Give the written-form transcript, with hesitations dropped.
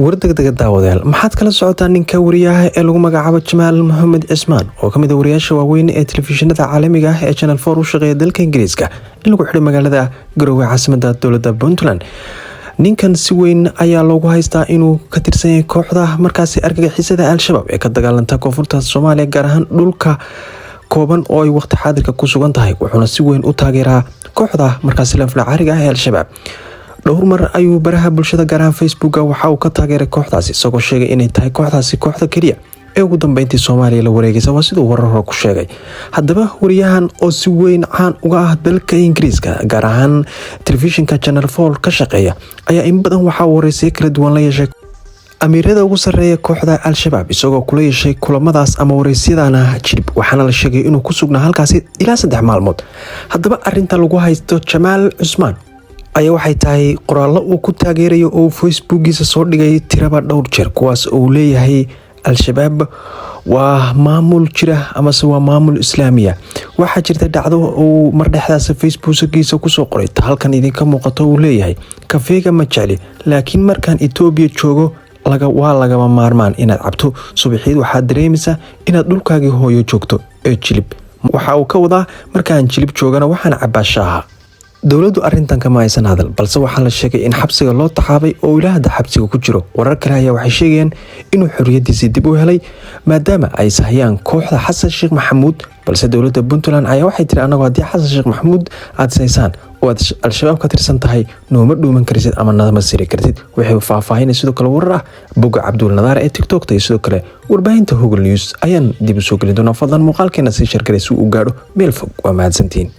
wardegdega daawadayaal maxaad kala socotaa ninka wariyaha ee lagu magacaabo Jamaal Maxamed Cismaan oo kamid ah wariyaasha waaweyn ee telefishinada caalamiga ah ee Channel 4 u shaqeeya dalka Ingiriiska in lagu xidhay magaalada Garowe caasimadda dowladda Puntland. ninkan si weyn ayaa loogu haystaa inuu ka tirsan yahay kooxda markaasi argagixisada Al-Shabaab ee ka dagaalanta koonfurta Soomaaliya gaar ahaan dhulka kooban oo ay waqti xaadirka ku sugan tahay wuxuuna si weyn u taageeraa kooxda markaasi laflacaariga ah ee Al-Shabaab. dhowr mar ayuu baraha bulshada gaar ahaan Facebook waxa uu ka taageeray kooxdaasi isagoo sheegay inay tahay kooxdaasi kooxda kaliya ee ugu dambeyntii Soomaaliya la wareegaysa waa sidoo warar hore ku sheegay. haddaba wariyahan oo si weyn caan uga ah dalka Ingiriiska gaar ahaan telefishinka Channel 4 ka shaqeeya ayaa in badan waxa uu wareysay kala duwan la yeeshay amiirada ugu sareeya kooxda Al-Shabaab isagoo kula yeeshay kulamadaas ama wareysyadana jilib waxaana la sheegay inuu ku sugnaa halkaasi ilaa 3 maalmood. haddaba arinta lagu haysto Jamaal Cismaan ayaa waxay tahay qoraallo uu ku taageerayo oo Facebookiisa soo dhigay tiraba dhowr jeer kuwaas oo leeyahay Al-Shabaab waa maamul jira ama waa maamul Islaamiya. waxaa jirta dhacdo oo mar dhexdaas Facebookiisa ku soo qoray halkan idinka muuqato uu leeyahay kafeega ma jecli laakiin markaan Itoobiya joogo waa lagama maarmaan inaad cabto subaxeed waxaad dareemaysaa inaad dhulkaagii hooyo joogto ee jilib. waxa uu ka wadaa markaan jilib joogana waxaan cabaa shaaha. dowladdu arrintan kama aysan hadal balse waxaa la sheegay in xabsiga loo taxaabay oo ilaahda xabsiga ku jiro. warar kale ayaa waxay sheegayaan inuu xorriyadiisii dib u helay maadaama ay sahayaan kooxda Xasan Sheekh Maxamuud balse dowladda Puntland ayaa waxay tiri anagu haddii Xasan Sheekh Maxamuud aad saysaan oo aad Al-Shabaab ka tirsan tahay nooma dhuuman kartid ama nadama siri kartid. waxay faahfaahinay sidoo kale warar ah boga Cabdul Nadaar ee TikTok iyo sidoo kale warbaahinta Google News ayaan dib u soo gelin doonaa. fadlan muuqaalkeena si share gareysuu u gaadho meel fog. waa mahadsantiin.